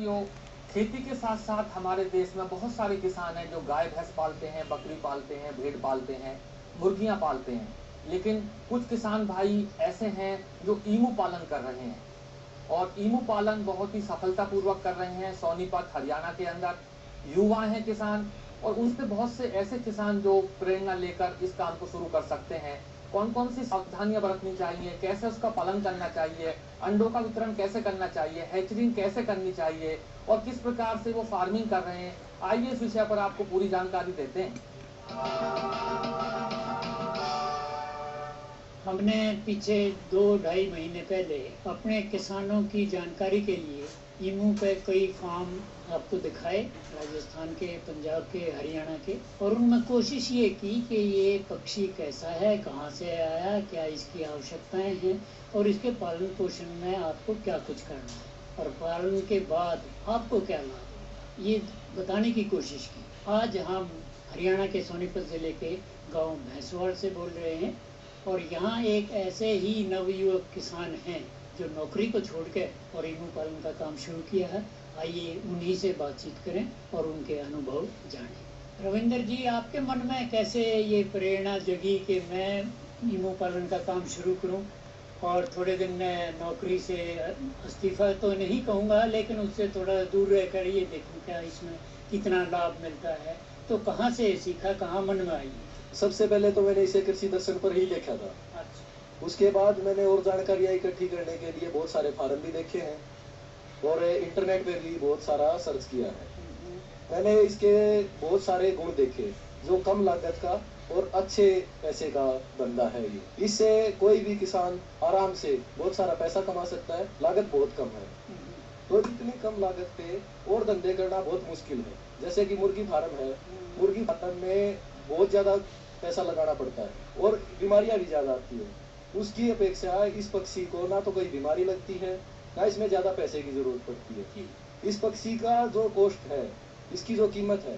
साथियों, खेती के साथ साथ हमारे देश में बहुत सारे किसान हैं जो गाय भैंस पालते हैं, बकरी पालते हैं, भेड़ पालते हैं, मुर्गियां पालते हैं। लेकिन कुछ किसान भाई ऐसे हैं जो ईमू पालन कर रहे हैं और ईमू पालन बहुत ही सफलतापूर्वक कर रहे हैं। सोनीपत हरियाणा के अंदर युवा हैं किसान, और उनसे बहुत से ऐसे किसान जो प्रेरणा लेकर इस काम को शुरू कर सकते हैं। कौन कौन सी सावधानियां बरतनी चाहिए, कैसे उसका पालन करना चाहिए, अंडों का वितरण कैसे करना चाहिए, हैचरिंग कैसे करनी चाहिए और किस प्रकार से वो फार्मिंग कर रहे हैं, आइए इस विषय पर आपको पूरी जानकारी देते हैं। हमने पीछे 2-2.5 महीने पहले अपने किसानों की जानकारी के लिए ईमू पे कई फार्म आपको दिखाए, राजस्थान के, पंजाब के, हरियाणा के, और उनमें कोशिश ये की कि ये पक्षी कैसा है, कहाँ से आया, क्या इसकी आवश्यकताएं हैं और इसके पालन पोषण में आपको क्या कुछ करना है और पालन के बाद आपको क्या लाभ, ये बताने की कोशिश की। आज हम हरियाणा के सोनीपत ज़िले के गांव भैंसवाड़ से बोल रहे हैं और यहाँ एक ऐसे ही नवयुवक किसान हैं जो नौकरी को छोड़कर और ईमू पालन का काम शुरू किया है। आइए उन्हीं से बातचीत करें और उनके अनुभव जानें। रविंद्र जी, आपके मन में कैसे ये प्रेरणा जगी कि मैं ईमू पालन का काम शुरू करूं और थोड़े दिन में नौकरी से इस्तीफा तो नहीं कहूँगा, लेकिन उससे थोड़ा दूर रहकर ये देखूं क्या इसमें कितना लाभ मिलता है, तो कहाँ से सीखा, कहाँ मन में आई? सबसे पहले तो मैंने इसे कृषि दर्शन पर ही देखा था। अच्छा। उसके बाद मैंने और जानकारियाँ इकट्ठी करने के लिए बहुत सारे फार्म भी देखे हैं और इंटरनेट पे भी बहुत सारा सर्च किया है। मैंने इसके बहुत सारे गुण देखे, जो कम लागत का और अच्छे पैसे का धंधा है ये। इससे कोई भी किसान आराम से बहुत सारा पैसा कमा सकता है, लागत बहुत कम है। तो इतनी कम लागत पे और धंधे करना बहुत मुश्किल है। जैसे कि मुर्गी फार्म है, मुर्गी फार्म में बहुत ज्यादा पैसा लगाना पड़ता है और बीमारियां भी ज्यादा आती है। उसकी अपेक्षा इस पक्षी को ना तो कोई बीमारी लगती है, ना इसमें ज्यादा पैसे की जरूरत पड़ती है। इस पक्षी का जो कॉस्ट है, इसकी जो कीमत है,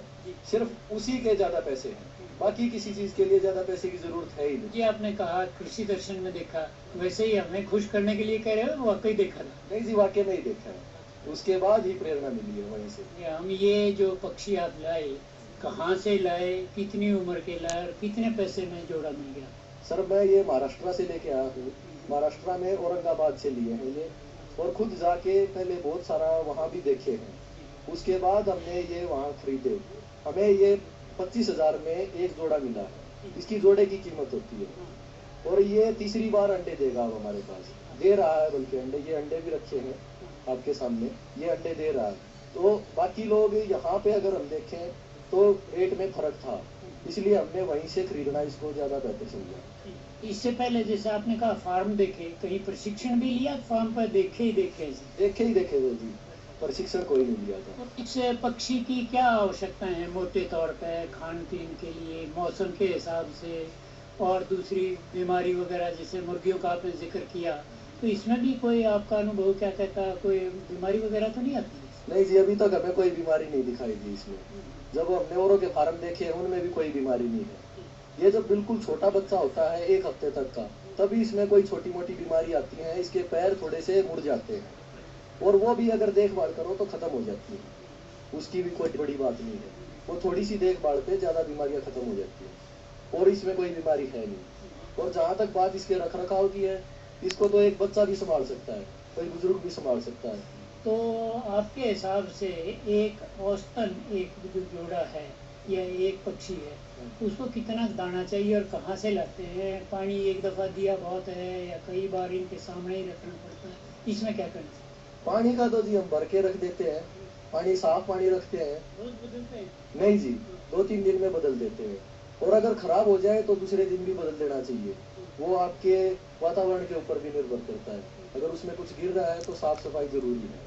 सिर्फ उसी के ज्यादा पैसे हैं, बाकी किसी चीज के लिए ज्यादा पैसे की जरूरत है ही नहीं। जी, आपने कहा कृषि दर्शन में देखा, वैसे ही हमें खुश करने के लिए कह रहे हो, वाकई देखा था? नहीं जी, वाकई नहीं देखा है, उसके बाद ही प्रेरणा मिली है वहीं से। हम ये जो पक्षी आप लाए, कहाँ से लाए, कितनी उम्र के लाए और कितने पैसे में जोड़ा मिल गया? सर, मैं ये महाराष्ट्र से लेके आया हूँ। महाराष्ट्र में औरंगाबाद से लिए हैं ये, और खुद जाके पहले बहुत सारा वहाँ भी देखे हैं। उसके बाद हमने ये वहाँ खरीदे। हमें ये 25,000 में एक जोड़ा मिला है। इसकी जोड़े की कीमत होती है और ये तीसरी बार अंडे देगा अब हमारे पास, दे रहा है। बल्कि अंडे, ये अंडे भी रखे हैं आपके सामने, ये अंडे दे रहा है। तो बाकी लोग यहाँ पे अगर हम देखें तो रेट में फर्क था, इसलिए हमने वहीं से खरीदना इसको ज्यादा बेहतर समझा। इससे पहले जैसे आपने कहा फार्म देखे, कहीं प्रशिक्षण भी लिया? फार्म पर देखे ही देखे थे जी, प्रशिक्षण कोई नहीं लिया था। इस पक्षी की क्या आवश्यकताएं हैं मोटे तौर पे, खान पीन के लिए, मौसम के हिसाब से, और दूसरी बीमारी वगैरह, जैसे मुर्गियों का आपने जिक्र किया, तो इसमें भी कोई आपका अनुभव क्या कहता है, कोई बीमारी वगैरह तो नहीं आती? नहीं जी, अभी तक हमें कोई बीमारी नहीं दिखाई दी इसमें। जब हमने औरों के फार्म देखे, उनमें भी कोई बीमारी नहीं है। ये जब बिल्कुल छोटा बच्चा होता है 1 हफ्ते तक का, तभी इसमें कोई छोटी मोटी बीमारी आती है। इसके पैर थोड़े से मुड़ जाते हैं और वो भी अगर देखभाल करो तो खत्म हो जाती है। उसकी भी कोई बड़ी बात नहीं है, वो थोड़ी सी देखभाल पे ज्यादा बीमारियां खत्म हो जाती है और इसमें कोई बीमारी है नहीं। और जहाँ तक बात इसके रख रखाव की है, इसको तो एक बच्चा भी संभाल सकता है, कोई बुजुर्ग भी संभाल सकता है। तो आपके हिसाब से एक औसतन एक जो जोड़ा है या एक पक्षी है, उसको कितना दाना चाहिए और कहाँ से लाते हैं? पानी एक दफा दिया बहुत है या कई बार इनके सामने ही रखना पड़ता है, इसमें क्या करना चाहिए? पानी का तो जी हम भर के रख देते हैं, पानी साफ पानी रखते हैं। रोज बदलते हैं? नहीं जी, 2-3 दिन में बदल देते हैं, और अगर खराब हो जाए तो दूसरे दिन भी बदल देना चाहिए। वो आपके वातावरण के ऊपर भी निर्भर करता है। अगर उसमें कुछ गिर रहा है तो साफ सफाई जरूरी है,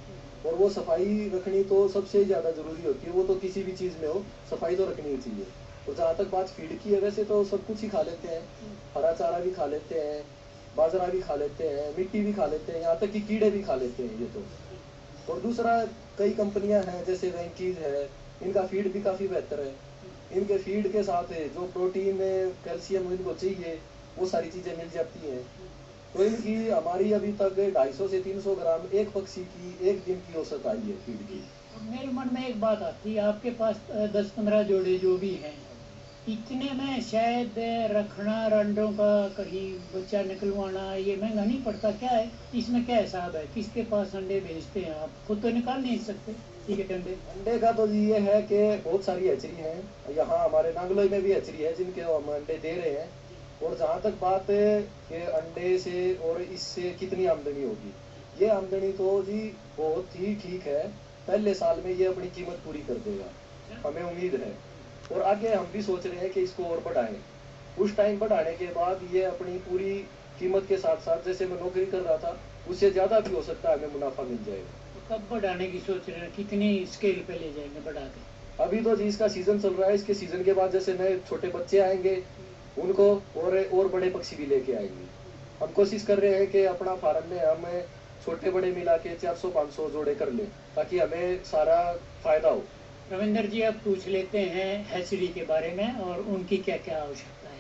और वो सफाई रखनी तो सबसे ज्यादा जरूरी होती है। वो तो किसी भी चीज में हो, सफाई तो रखनी ही चाहिए। और जहाँ तक बात फीड की है, वैसे तो सब कुछ ही खा लेते हैं, हरा चारा भी खा लेते हैं, बाजरा भी खा लेते हैं, मिट्टी भी खा लेते हैं, यहाँ तक कि कीड़े भी खा लेते हैं ये तो। और दूसरा, कई कंपनियां हैं जैसे वेंकीज है, इनका फीड भी काफी बेहतर है। इनके फीड के साथ जो प्रोटीन, कैल्शियम इनको चाहिए, वो सारी चीजें मिल जाती हैं। तो इनकी हमारी अभी तक 250 से 300 ग्राम एक पक्षी की एक दिन की औसत आई है फीड की। मेरे मन में एक बात आती है, आपके पास 10-15 जोड़े जो भी हैं, इतने में शायद रखना, अंडों का कहीं बच्चा निकलवाना ये महंगा नहीं पड़ता? क्या है इसमें, क्या हिसाब है? किसके पास अंडे भेजते हैं आप? खुद तो निकाल नहीं सकते ठीक है अंडे? अंडे का तो ये है कि बहुत सारी हैचरी हैं, यहाँ हमारे नांगलोई में भी हैचरी है जिनके हम अंडे दे रहे हैं। और जहाँ तक बात है कि अंडे से और इससे कितनी आमदनी होगी, ये आमदनी तो जी बहुत ही ठीक है। पहले साल में ये अपनी कीमत पूरी कर देगा, हमें उम्मीद है। और आगे हम भी सोच रहे हैं कि इसको और बढ़ाएं। उस टाइम बढ़ाने के बाद ये अपनी पूरी कीमत के साथ साथ, जैसे मैं नौकरी कर रहा था उससे ज़्यादा भी हो सकता है, हमें मुनाफा मिल जाएगा। तो कब बढ़ाने की सोच रहे हैं? कितनी स्केल पे ले जाएंगे बढ़ा के? अभी तो जी इसका सीजन चल रहा है, इसके सीजन के बाद जैसे नए छोटे बच्चे आएंगे उनको और बड़े पक्षी भी लेके आएंगे। हम कोशिश कर रहे हैं कि अपना फार्म में हम छोटे बड़े मिला के 400-500 जोड़े कर लें, ताकि हमें सारा फायदा हो। रविंदर जी, अब पूछ लेते हैं हैचरी के बारे में और उनकी क्या क्या आवश्यकता है।